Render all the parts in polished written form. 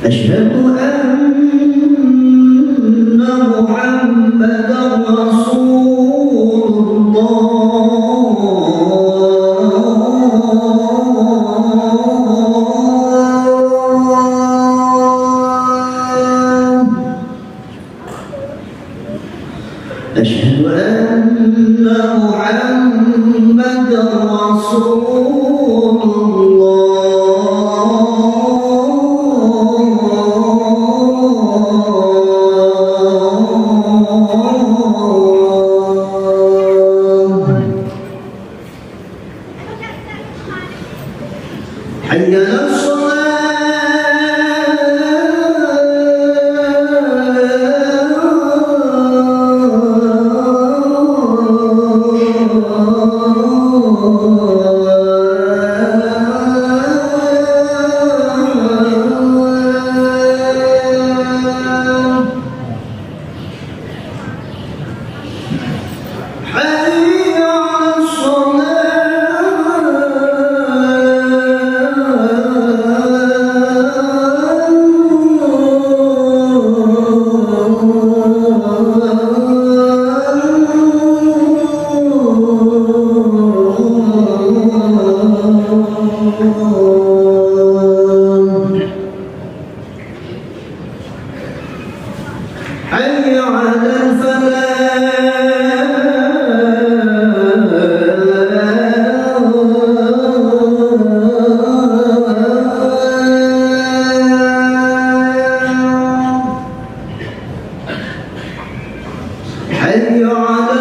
أشهد أن محمدا رسول الله. أشهد أن محمدا رسول الله. حي على حي على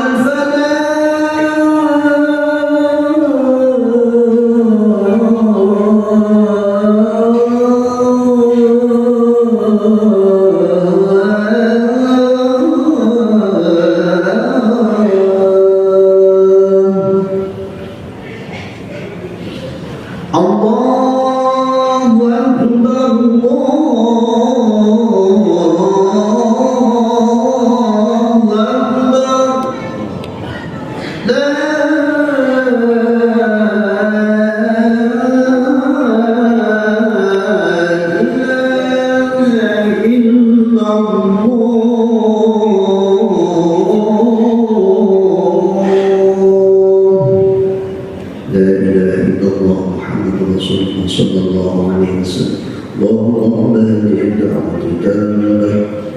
sallallahu alaihi wasallam. Allahumma hadi da'watika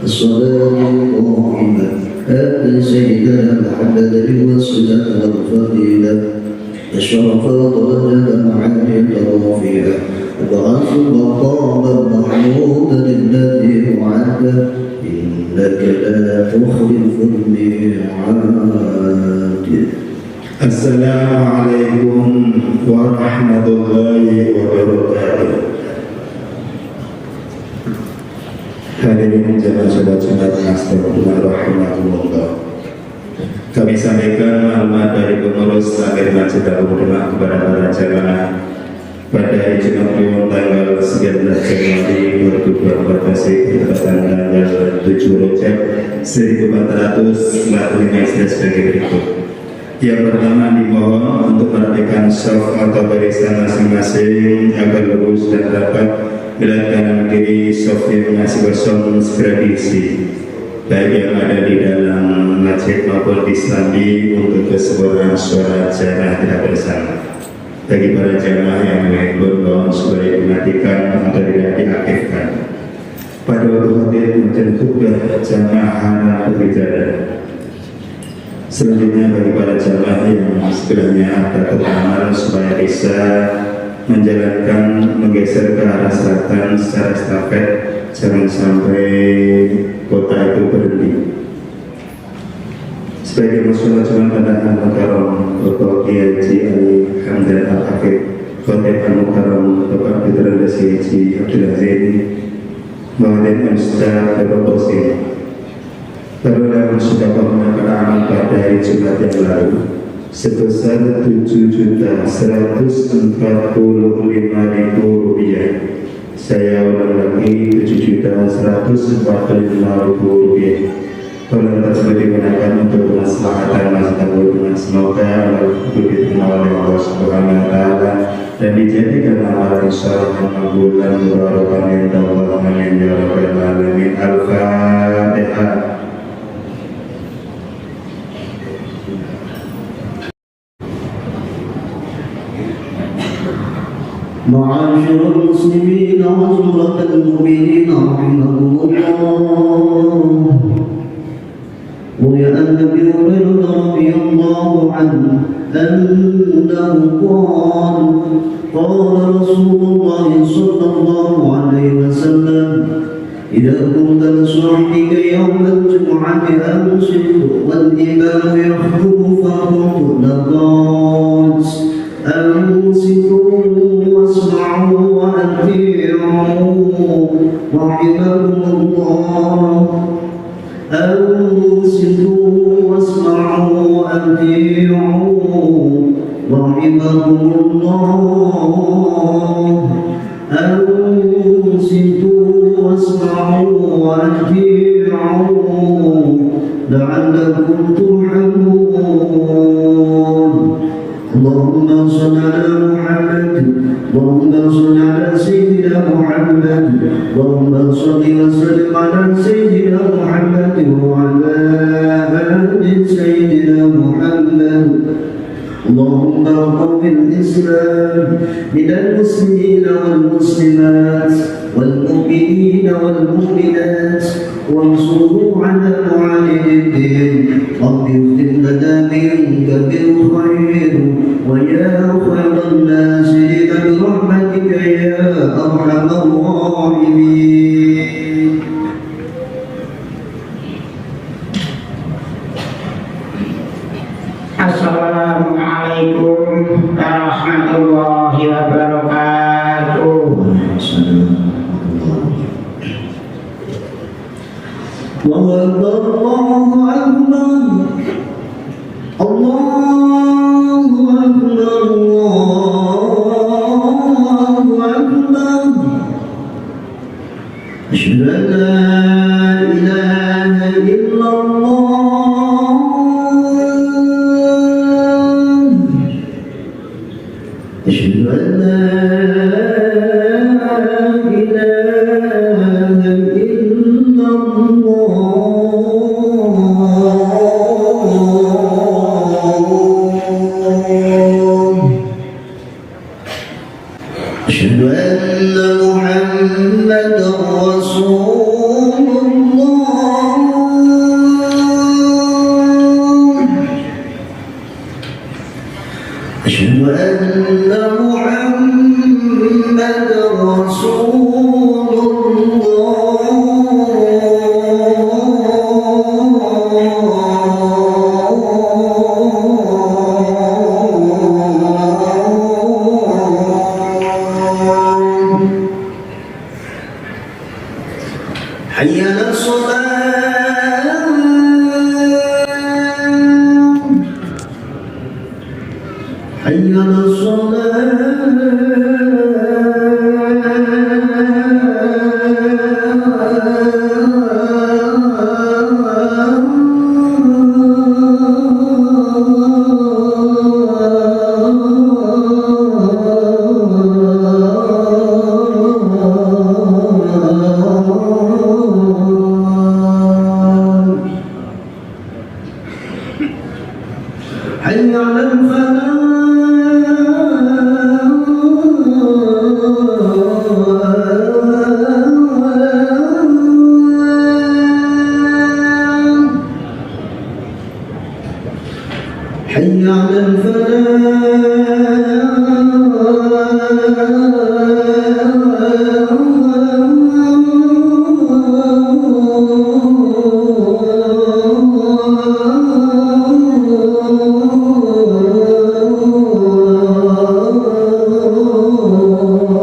as-salatu qa'imah hadi sayyidina Muhammad al-wasilah wal-fadilah ashrafa darajatan 'aliyatan rafi'ah وبعث مقاما محمودا الذي وعده إنك لا تخلف الميعاد. Assalamualaikum warahmatullahi wabarakatuh. Hadirin jemaah sahabat Nasrullah rahimahullah. Kami sampaikan maklumat dari pengurus Akhir Masjid Al-Ulama kepada para jemaah pada hari Jumat Kliwon tanggal 19 Januari 2024 bertepatan tanggal 7 Rejab 1445 sebagai berikut. Yang pertama, dimohon untuk merapikan shaf atau barisan masing-masing agar lurus dan rapat. Bila kanan kiri shaf yang masih kosong segera diisi, baik yang ada di dalam masjid maupun di Islambi, untuk keseluruhan suara jamaah tidak bersama. Bagi para jamaah yang mengikut mohon segera dimatikan atau tidak diaktifkan. Pada waktu khatib dan khutbah jamaah hana berbicara. Selanjutnya bagi para jamaah yang sekiranya ada ketenangan supaya bisa menjalankan menggeser ke arah selatan secara estafet, jangan sampai kota itu berhenti. Sebagai masalah Jumat pada Al-Mukarram Bapak Kiai Haji Ali Hamdan Al-Hafid, Khatib Al-Mukarram Bapak Federal Dasi Haji Abdul Aziz, Mawalid Al-Ustaz Bapak Qasim. Terdapat sedekah pada amal pada hari Jumat yang lalu sebesar Rp7.145.000. Saya ulang lagi Rp7.145.000. Tolong tersebut digunakan untuk kemaslahatan masyarakat. Semoga itu diterima oleh Allah Subhanahu wa Ta'ala dan dijadikan amalan saleh yang makbul dan mubarak. Amin. معاشر المسلمين وزمرة المؤمنين رحمكم الله. روي عن ابي هريره رضي الله عنه انه قال قال رسول الله صلى الله عليه وسلم إذا كنت لصاحبك يوم الجمعة أنصت والإمام يخطب فقل لقات أنصتوا واسمعوا وأطيعوا رحمكم الله. أنصتوا واسمعوا وأطيعوا رحمكم الله. أنصتوا واسمعوا وأطيعوا لعلكم ترحمون. اللهم صل على محمد اللهم صل على سيدنا محمد اللهم صل وسلم على سيدنا محمد وعلى آل سيدنا محمد. اللهم قوم الإسلام من المسلمين والمسلمات والمؤمنين والمؤمنات وانصروا على معالي الدين. رب اختم لنا منك بالخير ويا خير الناصرين برحمتك يا أرحم الراحمين. Assalamualaikum warahmatullahi wabarakatuh. Allahu Akbar, Allahu Akbar, Allahu Akbar, Allahu Akbar. Asyhadu an la ilaha illallah. Asyhadu an la ilaha illallah. أشهد أن محمدا رسول الله. أشهد أن محمدا رسول حي على الصلاة. حي على حي على الفلاح.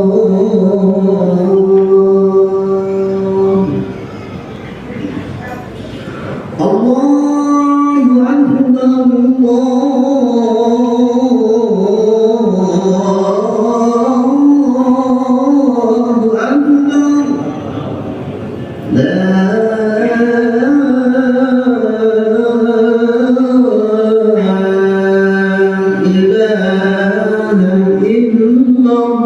حي على الله أكبر الله أكبر. لا إله إلا الله.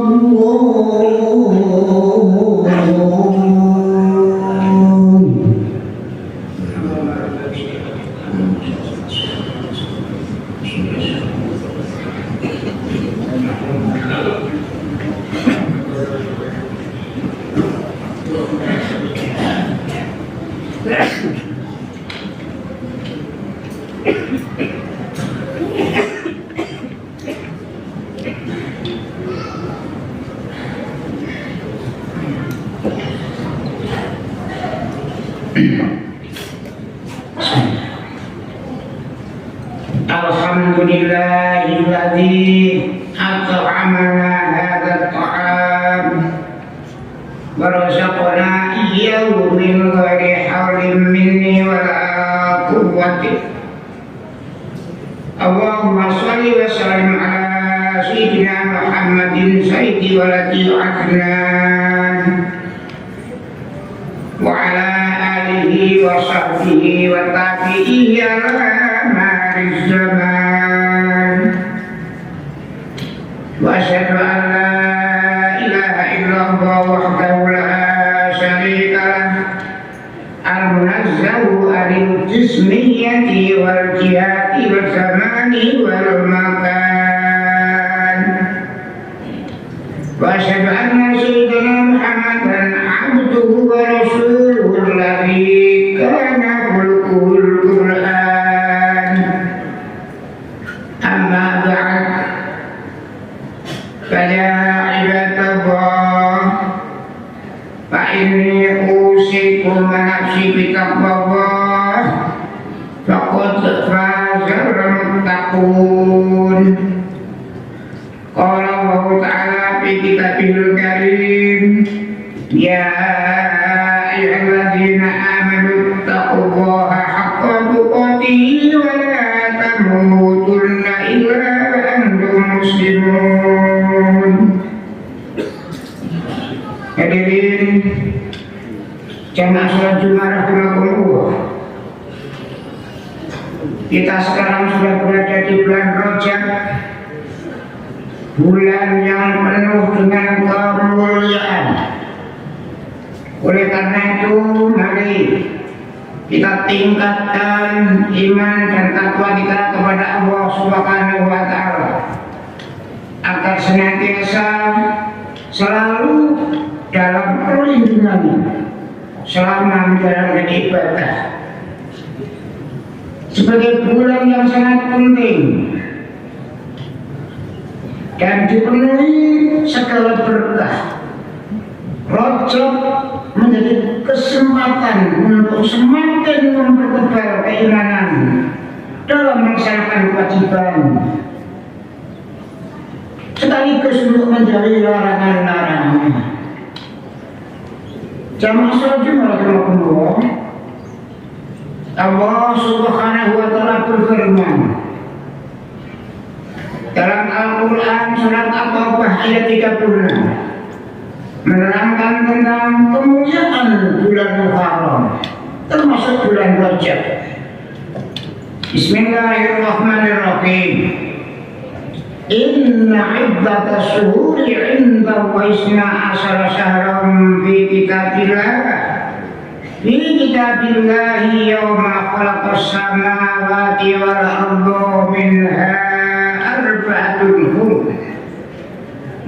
Alhamdulillahilladzi at'amana hadzal ta'am wa razaqana iyyahu min ghairi haulin minni wa la quwwati. Allahumma shalli wa sallim ala sayyidina Muhammadin sayyidi waladi Adnan wa ala alihi wa sahbihi wa tabi'ihi ala ma'riz zaman. Wa asyhadu an la ilaha illallah wahdahu la syarika lah al-munazzahu anil jismiyyati wal jihati wal zamani wal makan. Wa asyhadu anna sayyidina Muhammadan abduhu wa rasuluhu alladzi kana khuluquhul Qur'an. Amma ba'd. Faya ibadallah, fa inni usikum wa nafsi bitaqwallah, faqad fazal muttaqun. Qala Allah Ta'ala fi kitabihil karim, ya ayyuhalladzina amanu taqullaha haqqa tuqatih wa la tamutunna illa wa antum muslimun. Hadirin jamaah salat Jumat rahimakumullah, kita sekarang sudah berada di bulan Rajab, bulan yang penuh dengan kemuliaan. Oleh karena itu, mari kita tingkatkan iman dan takwa kita kepada Allah Subhanahu wa Ta'ala, agar senantiasa selalu dalam perlindungannya selama menjalankan ibadah. Sebagai bulan yang sangat penting dan dipenuhi segala berkah, Rajab menjadi kesempatan untuk semakin mempertebal keimanan dalam melaksanakan kewajiban, sekaligus untuk menjauhi larangan-larangannya. Jamaah salat Jumat rahimakumullah, Allah Subhanahu wa Ta'ala berfirman dalam Al-Quran surat At-Taubah ayat 36, menerangkan tentang kemuliaan bulan Muharram, termasuk bulan Rajab. Bismillahirrahmanirrahim. Inna iddatas syuhuri inda wa isna asara syahram fi kitabillahi yawma khalaqas samawati wal arda minha arba'atun hurum.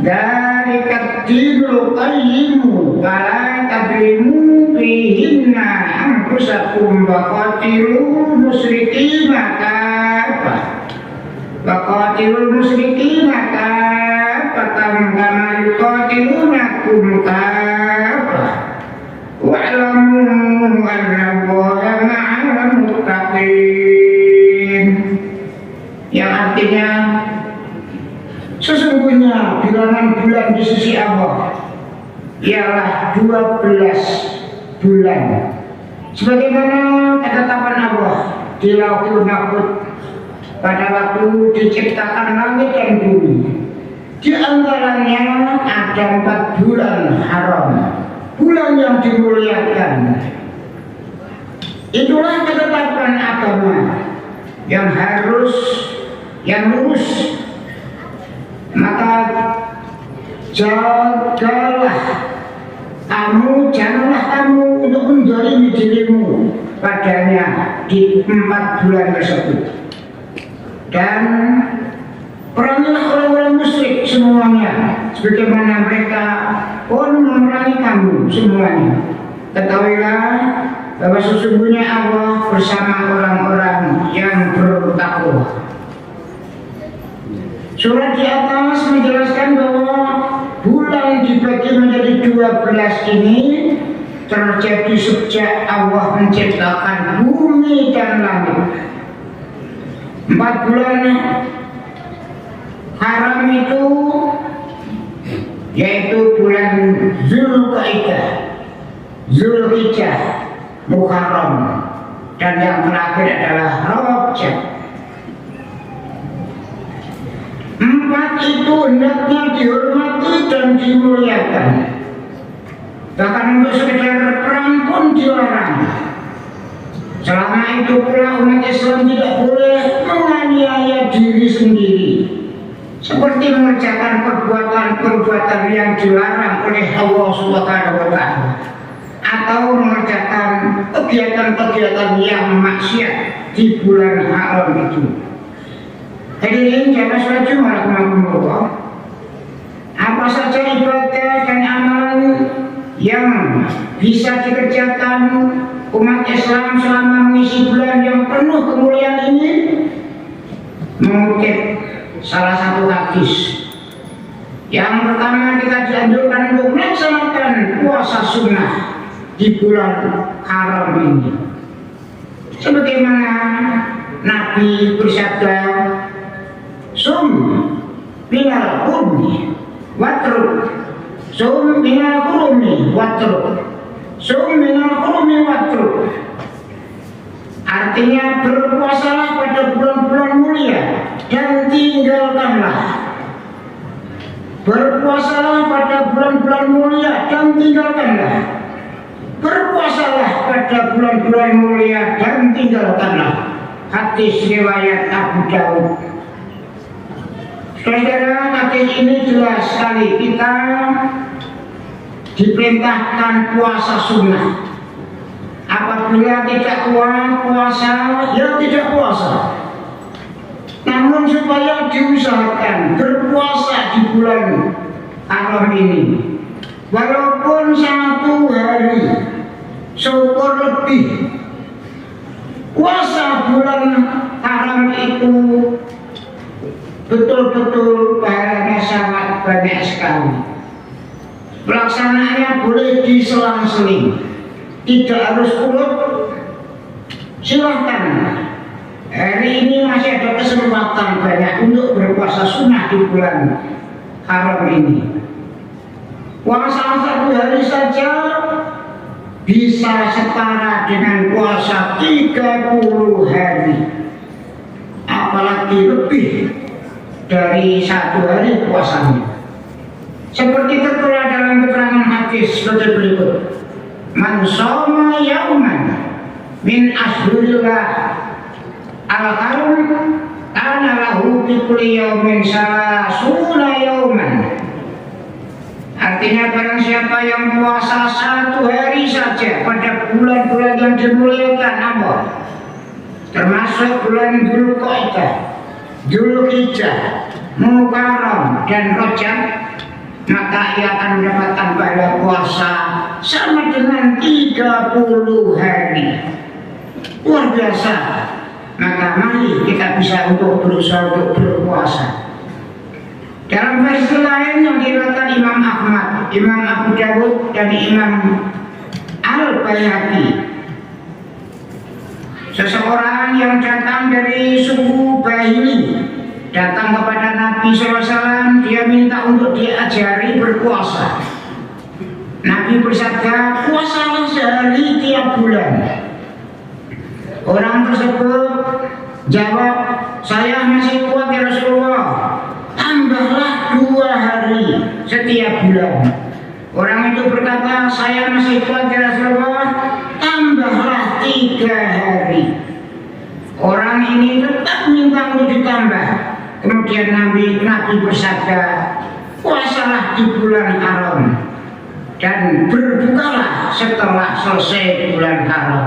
Dzalika ad-dinul qayyim wa la tadlimu fihinna anfusakum wa qatilul musyrikina kaffah. Waqatilul musyrikina kaffatan kama yuqatilunakum kaffah wa'lamu anna Allaha ma'al muttaqin. Yang artinya, sesungguhnya bilangan bulan di sisi Allah ialah 12 bulan, sebagaimana ketetapan Allah di Lauhul Mahfuz pada waktu diciptakan langit dan bumi. Di antaranya ada 4 bulan haram, bulan yang dimuliakan. Itulah ketetapan agama yang lurus. Maka janganlah kamu untuk menzalimi dirimu padanya di 4 bulan tersebut. Dan perangilah orang-orang musyrik semuanya, sebagaimana mereka pun memerangi kamu semuanya. Ketahuilah bahwa sesungguhnya Allah bersama orang-orang yang bertakwa. Surat di atas menjelaskan bahwa bulan dibagi menjadi 12 ini terjadi sejak Allah menciptakan bumi dan langit. 4 bulan haram itu yaitu bulan Zulqa'dah, Zulhijjah, Muharram, dan yang terakhir adalah Rajab. 4 itu hendaknya dihormati dan dimuliakan. Bahkan untuk sekedar perang pun dilarang. Selama itu pula umat Islam tidak boleh menganiaya diri sendiri, seperti mengerjakan perbuatan-perbuatan yang dilarang oleh Allah Subhanahu wa Ta'ala, atau mengerjakan kegiatan-kegiatan yang maksiat di bulan haram itu. Hadirin jamaah salat Jumat rahimahumullah, apa saja ibadah dan amalan yang bisa dikerjakan umat Islam selama mengisi bulan yang penuh kemuliaan ini? Mengutip salah satu hadis, yang pertama kita dianjurkan untuk melaksanakan puasa sunnah di bulan haram ini, sebagaimana Nabi bersabda, "Sum minal qurmi watruk, sum minal qurmi watruk, sum minal qurmi watruk." Artinya berpuasalah pada bulan-bulan mulia dan tinggalkanlah. Berpuasalah pada bulan-bulan mulia dan tinggalkanlah. Berpuasalah pada bulan-bulan mulia dan tinggalkanlah. Hadis riwayat Abu Dawud. Saudara, hadis ini jelas sekali kita diperintahkan puasa sunnah. Apabila tidak kuat puasa, ya tidak puasa. Namun supaya diusahakan berpuasa di bulan haram ini, walaupun 1 hari, syukur lebih. Puasa bulan haram itu betul-betul pahalanya sangat banyak sekali. Pelaksanaannya boleh diselang-seling, tidak harus urut. Silahkan, hari ini masih ada kesempatan banyak untuk berpuasa sunnah di bulan haram ini. Puasa 1 hari saja bisa setara dengan puasa 30 hari, apalagi lebih dari 1 hari puasanya. Seperti tertera dalam keterangan hadis seperti berikut: "Man shoma yauman min ashhurillah al-haram kana lahu bi kulli yaumin salasuna yauman." Artinya barang siapa yang puasa 1 hari saja pada bulan-bulan yang dimuliakan Allah, termasuk bulan Dzulqa'dah, Dzulhijjah, Muharram, dan Rajab, maka ia akan mendapatkan pahala puasa sama dengan 30 hari. Luar biasa. Maka mari kita bisa untuk berusaha untuk berpuasa. Dalam versi lain yang diriwayatkan Imam Ahmad, Imam Abu Dawud, dan Imam Al-Baihaqi, seseorang yang datang dari suku Bahili datang kepada Nabi SAW, dia minta untuk diajari berpuasa. Nabi bersabda, "Puasalah sehari tiap bulan." Orang tersebut jawab, "Saya masih kuat ya Rasulullah, tambahlah 2 hari setiap bulan." Orang itu berkata, "Saya masih kuat ya Rasulullah, tambahlah 3 hari." Orang ini tetap minta untuk ditambah. Kemudian Nabi bersabda, "Puasalah di bulan haram dan berbukalah setelah selesai bulan haram."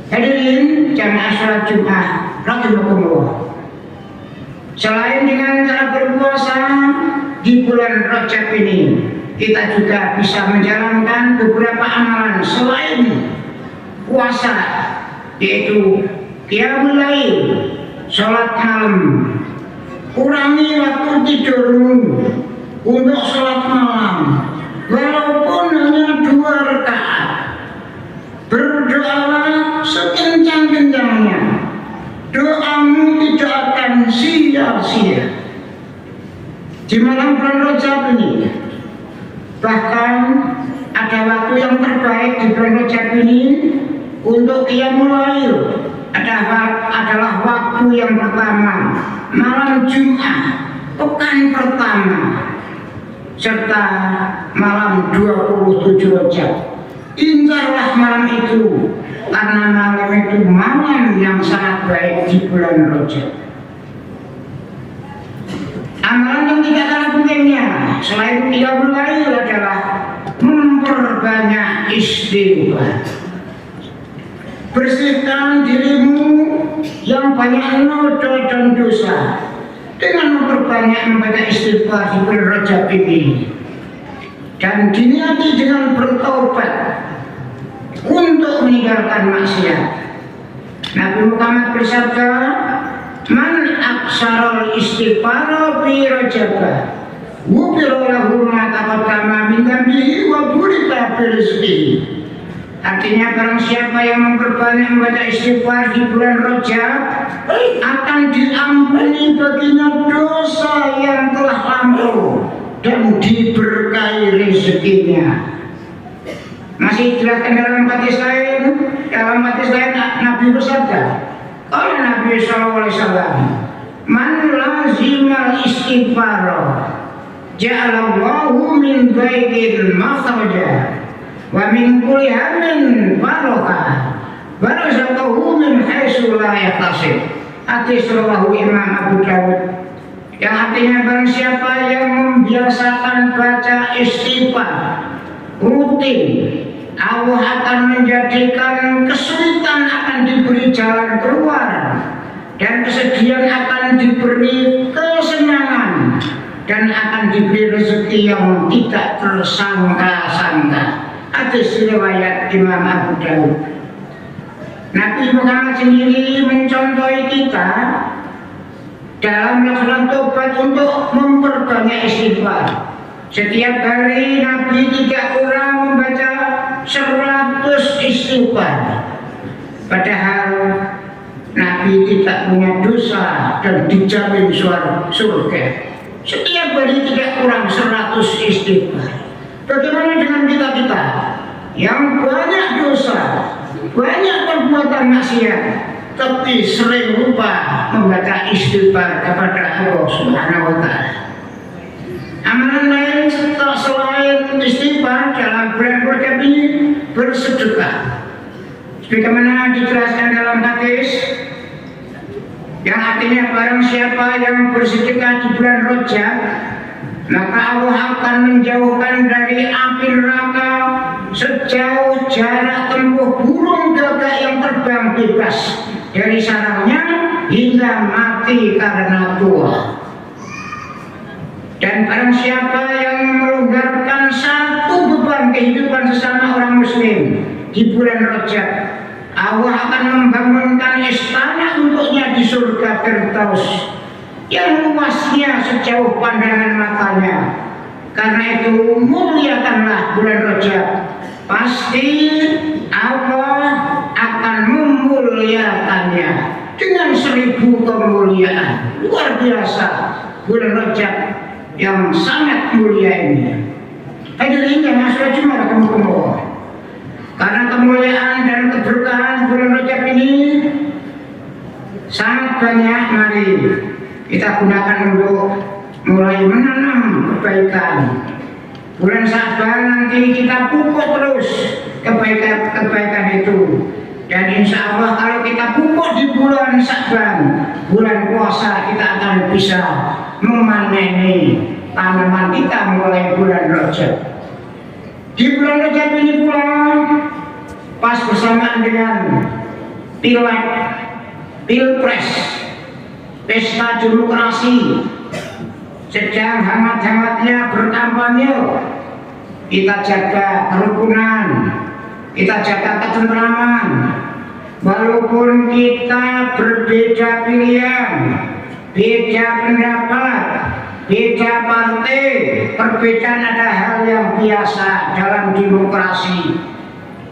Hadirin jamaah salat Jumat rahimahumullah, selain dengan cara berpuasa di bulan Rajab ini, kita juga bisa menjalankan beberapa amalan selain puasa, yaitu qiyamul lail, sholat malam. Kurangi waktu tidurmu untuk sholat malam, walaupun hanya 2 rakaat. Berdoalah sekencang-kencangnya, doamu tidak akan sia-sia di malam bulan Rajab ini. Bahkan ada waktu yang terbaik di bulan Rajab ini untuk qiyamul lail adalah waktu yang pertama, malam Jumat pekan pertama, serta malam 27 Rajab. Incarlah malam itu, karena malam itu malam yang sangat baik di bulan Rajab. Amalan yang tidak kalah pentingnya selain qiyamul lail adalah memperbanyak istighfar. Bersihkan dirimu yang banyak noda dan dosa dengan memperbanyak membaca istighfar di bulan Rajab ini, dan diniati dengan bertaubat untuk meninggalkan maksiat. Nabi Muhammad bersabda, "Man aksarul istighfar fi Rajab, ghufira lahu ma taqaddama min dhanbihi wa burika fi rizqihi." Artinya barang siapa yang memperbanyak membaca istighfar di bulan Rajab, akan diampuni baginya dosa yang telah lampau dan diberkahi rezekinya. Masih dijelaskan dalam hadis lain, Nabi bersabda, kalau Nabi SAW, "Man lazimal istighfar, ja'alallahu min dhaiqil makhraja, wa min kulli hammin barakah, wa razaqahu min haitsu la yahtasib." Hadis rawahu Imam Abu Dawud. Yang artinya barang siapa yang membiasakan baca istighfar rutin, Allah akan menjadikan kesulitan akan diberi jalan keluar, dan kesedihan akan diberi kesenangan, dan akan diberi rezeki yang tidak tersangka-sangka. Hadis riwayat Imam Abu Dawud. Nabi Muhammad sendiri mencontohi kita dalam melakukan tobat untuk memperbanyak istighfar. Setiap hari Nabi tidak kurang membaca 100 istighfar. Padahal Nabi tidak punya dosa dan dijamin surga. Setiap hari tidak kurang 100 istighfar. Bagaimana dengan kita yang banyak dosa, banyak perbuatan maksiat, tapi sering lupa membaca istighfar kepada Allah Subhanahu wa Ta'ala? Amalan lain selain istighfar dalam bulan Rajab ini bersedekah. Sebagaimana dijelaskan dalam hadis, yang artinya barang siapa yang bersedekah di bulan Rajab, maka Allah akan menjauhkan dari api neraka sejauh jarak tempuh burung gagak yang terbang bebas dari sarangnya hingga mati karena tua. Dan barang siapa yang melonggarkan satu beban kehidupan sesama orang muslim di bulan Rajab, Allah akan membangunkan istana untuknya di surga Firdaus yang luasnya sejauh pandangan matanya. Karena itu muliakanlah bulan Rajab, pasti Allah akan memuliakannya dengan 1000 kemuliaan. Luar biasa bulan Rajab yang sangat mulia ini. Hadirin yang masuk Jumat kamu-kamu, karena kemuliaan dan keberkahan bulan Rajab ini sangat banyak, mari kita gunakan untuk mulai menanam kebaikan. Bulan Sya'ban nanti kita pupuk terus kebaikan itu. Dan insya Allah kalau kita pupuk di bulan Sya'ban, bulan puasa, kita akan bisa memaneni tanaman kita mulai bulan Rajab. Di bulan Rajab ini pula pas bersamaan dengan pileg, pilpres, pesta demokrasi, sedang hangat-hangatnya berkampanye. Kita jaga kerukunan, kita jaga ketentraman. Walaupun kita berbeda pilihan, beda pendapat, beda partai, perbedaan ada hal yang biasa dalam demokrasi.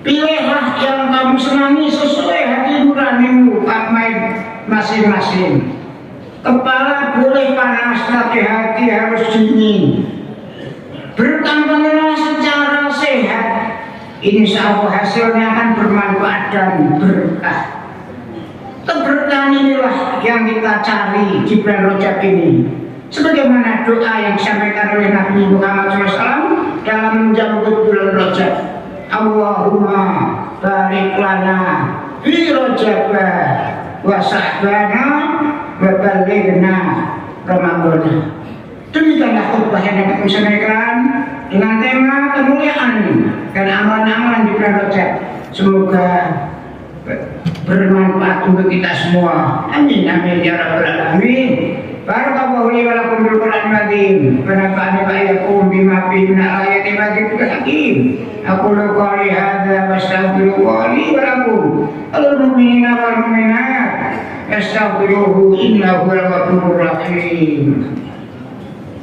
Pilihlah yang kamu senangi sesuai hati nuranimu, masing-masing. Kepala boleh panas tapi hati harus dingin. Berkampanye secara sehat, insya Allah hasilnya akan bermanfaat dan berkah. Keberkahan inilah yang kita cari di bulan Rajab ini. Sebagaimana doa yang disampaikan oleh Nabi Muhammad SAW dalam menyambut bulan Rajab. Allahumma barik lana fi Rajab wa sa'bana wa balighna Ramadan. Demikianlah khutbah yang dapat kami sampaikan dengan tema kemuliaan dan amalan-amalan di bulan Rajab. Semoga bermanfaat untuk kita semua. Amin amin ya rabbal alamin. Barakallahu li wa lakum bil Qur'anil azim. Wa nafa'ani wa iyyakum bima fihi min ayati wa dzikril hakim. Aqulu qawli hadza wa astaghfirullah li wa lakum. Al mu'minina wal mu'minat astaghfiruhu innahu huwal ghafurur rahim.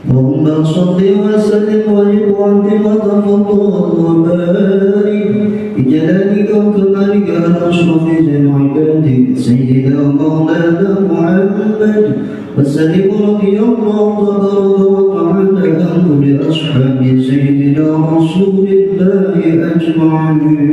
اللهم صل وسلم وبارك وتفضل وبارك بجلالك وكمالك على اشرف عبادك سيدنا مولانا محمد وسلم رضي الله تبارك وتعالى عن كل اصحاب سيدنا رسول الله اجمعين.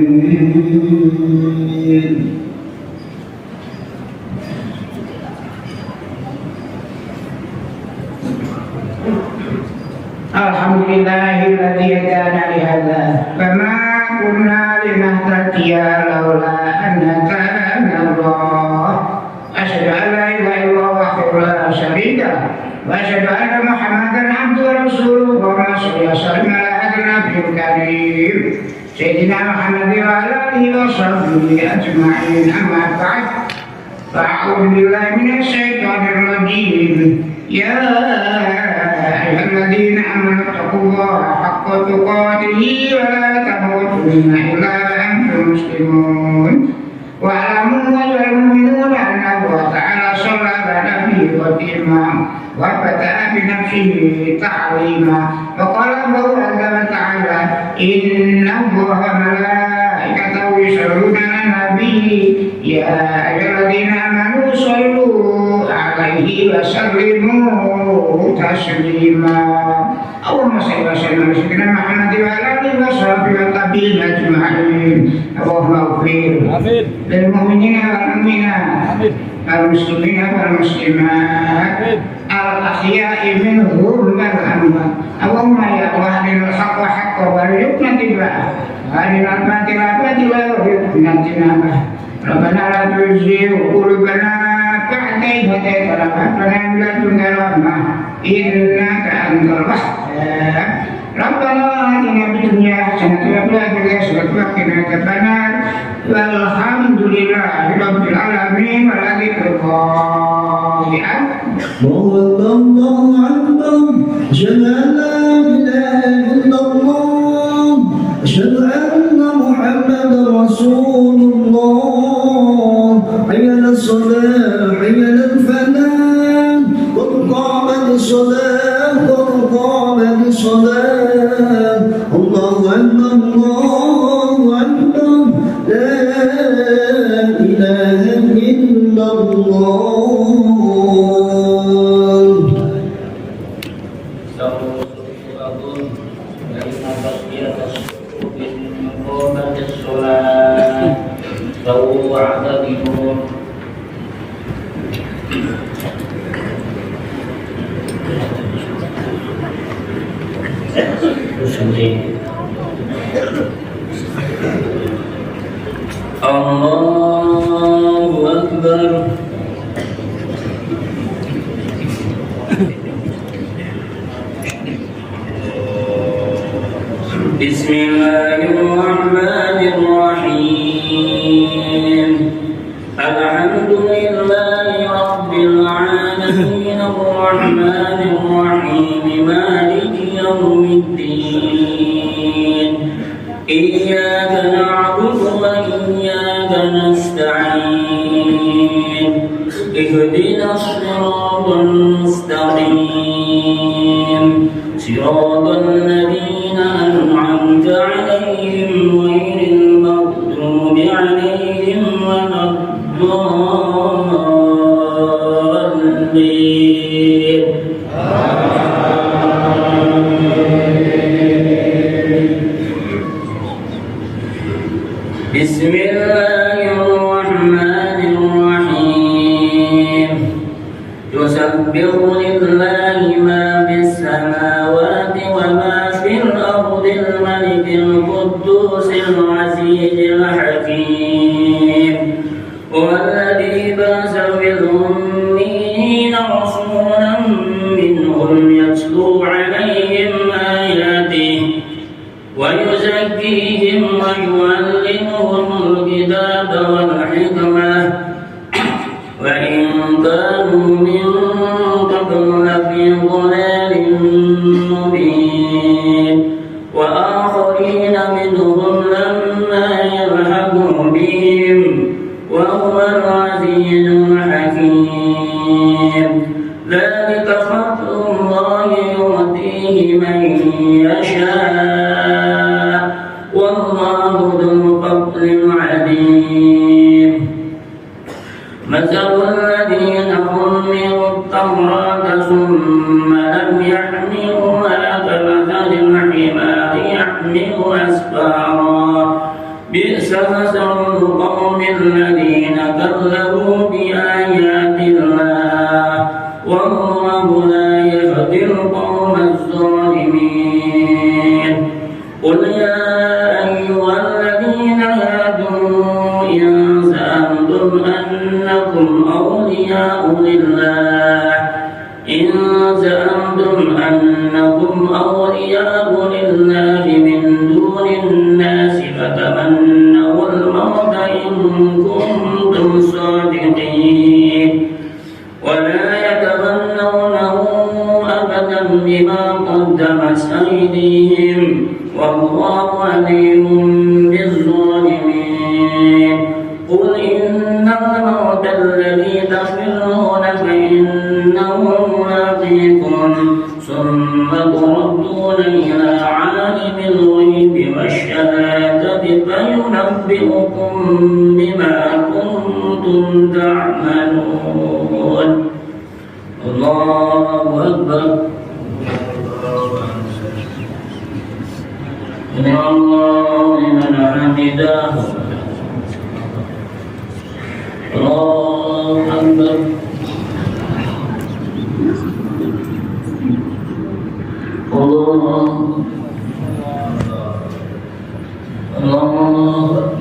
Alhamdulillahilladzi hadana li hadza wa ma kunna linahtadiya laula an hadana Allah. Asyhadu an la ilaha illallah wahdahu la syarika lah wa asyhadu anna Muhammadan abduhu wa rasuluhu wa ma sallallahu ala hadil nabiyil karim sayyidina Muhammad wa ala alihi wa sahbihi ajma'in amma ba'd. Fa'udzu billahi minasy syaithanir rajim. Ya الذين آمنوا اتقوا الله حق تقاته ولا تموتن إلا وأنتم مسلمون واعلموا أيها المؤمنون أن الله تعالى صلى على نبيه الإمام وبدأ بنفسه تعليما وقال الله عز وجل إن الله وملائكته يصلون على النبي يا أيها الذين آمنوا صلوا عليه وسلموا تسليما. اللهم صل وسلم على سيدنا محمد وعلى اله وصحبه والتابعين اجمعين. اللهم اغفر للمؤمنين والمؤمنات المسلمين والمسلمات الاحياء منهم والاموات. اللهم يا الله ارنا الحق حقا وارزقنا اتباعه وارنا الباطل باطلا وارزقنا اجتنابه. ربنا لا تزغ قلوبنا بعد إذ هديتنا وهب لنا من لدنك رحمة إنك أنت الوهاب. ربنا آتنا في الدنيا حسنة وفي الآخرة حسنة وقنا عذاب النار. والحمد لله رب العالمين ولذكر الله أكبر. الله أكبر. أشهد أن لا إله إلا الله. أشهد أن محمدا رسول الله. حي على الصلاة حي على الفلاح قد قامت الصلاة قد قامت الصلاة. الله أكبر الله أكبر لا إله إلا الله. Allahu Akbar. Bismillahirrahmanirrahim. Alhamdulillahi rabbil alamin arrahmanir rahim maliki yaumiddin. Iyyaka na'budu وإياك نستعين اهدنا الصراط المستقيم صراط الذين أنعمت عليهم غير المغضوب عليهم ولا الضالين. بسم الله الرحمن الرحيم يسبح لله ما في السماوات وما في الأرض الملك القدوس العزيز الحكيم هو الذي بعث في الأميين رسولا منهم يتلو عليهم آياته ويزكيهم ويعلمهم الكتاب والحكمة وإن كانوا من قبل لفي ضلال مبين وآخرين منهم لما يلحقوا بهم وهو العزيز الحكيم ذلك فضل الله يؤتيه من يشاء والله ذو الفضل العظيم مثل الذين حملوا التوراة ثم لم يحملوها كمثل الحمار يحمل أسفارا بئس مثل القوم الذين كذبوا بآيات الله والله لا يهدي القوم الظالمين قل يا أيها الذين هادوا إن زعمتم أنكم أولياء لله من دون الناس فتمنوا الموت إن كنتم صادقين ولا يتمنونه أبدا بما قدمت أيديهم والله عليم بالظالمين قل إن الموت الذي تفرون فإنه ملاقيكم ثم تردون إلى عالم الغيب والشهادة فينبئكم بما كنتم تعملون الله أكبر سمع الله لمن حمده الله أكبر الله الله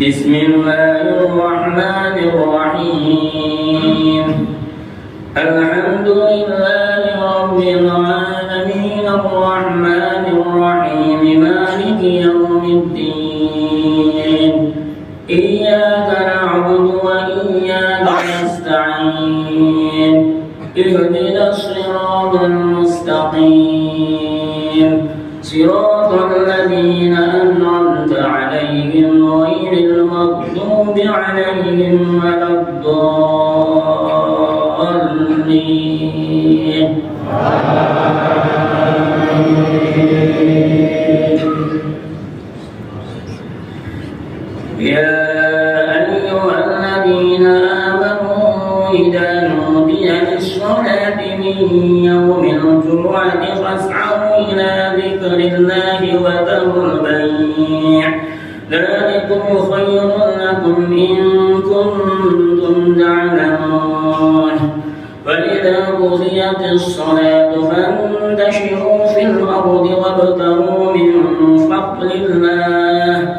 بسم الله الرحمن الرحيم الحمد لله رب العالمين الرحمن الرحيم مالك يوم الدين إياك نعبد وإياك نستعين اهدنا الصراط المستقيم صراط الذين أنعمت عليهم غير المغضوب عليهم ولا الضالين يا أيها الذين آمنوا إذا نودي للصلاة من يوم الجمعة فاسعوا إلى ذكر الله وذروا البيع ذلكم خير لكم إن كنتم تعلمون فإذا قضيت الصلاة فانتشروا في الأرض وابتغوا من فضل الله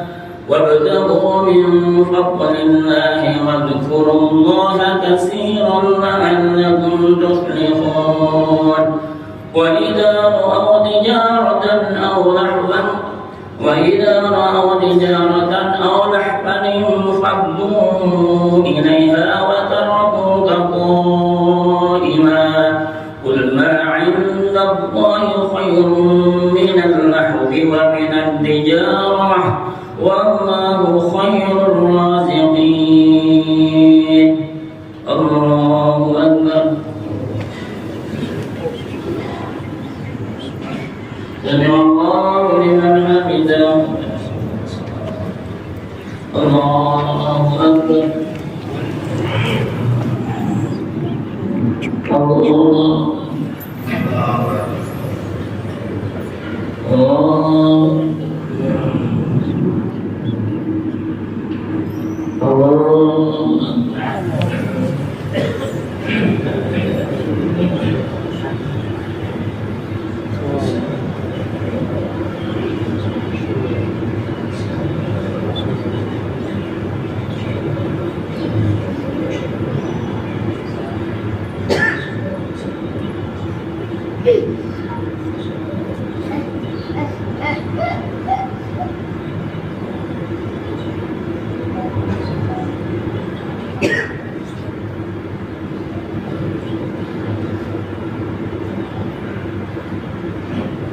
واذكروا الله كثيرا لعلكم تفلحون وإذا رأوا تجارة أو لحوا انفضوا إليها الله خير من اللحظ ومن التجارة والله خير الرازقين. الله أكبر. سمع الله لمن حمده. الله أكبر.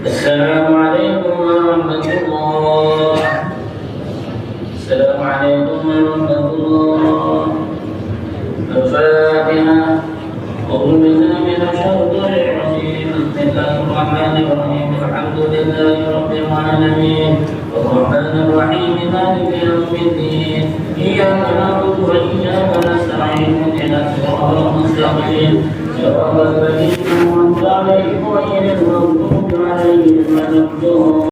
السلام عليكم ورحمة الله. السلام عليكم ورحمة الله. الفاتحة. أعوذ بالله من الشيطان الرجيم. بسم الله الرحمن الرحيم. الحمد لله رب العالمين الرحمن الرحيم مالك يوم الدين. إياك نعبد وإياك نستعين اهدنا الصراط المستقيم صراط الذين أنعمت عليهم غير المغضوب عليهم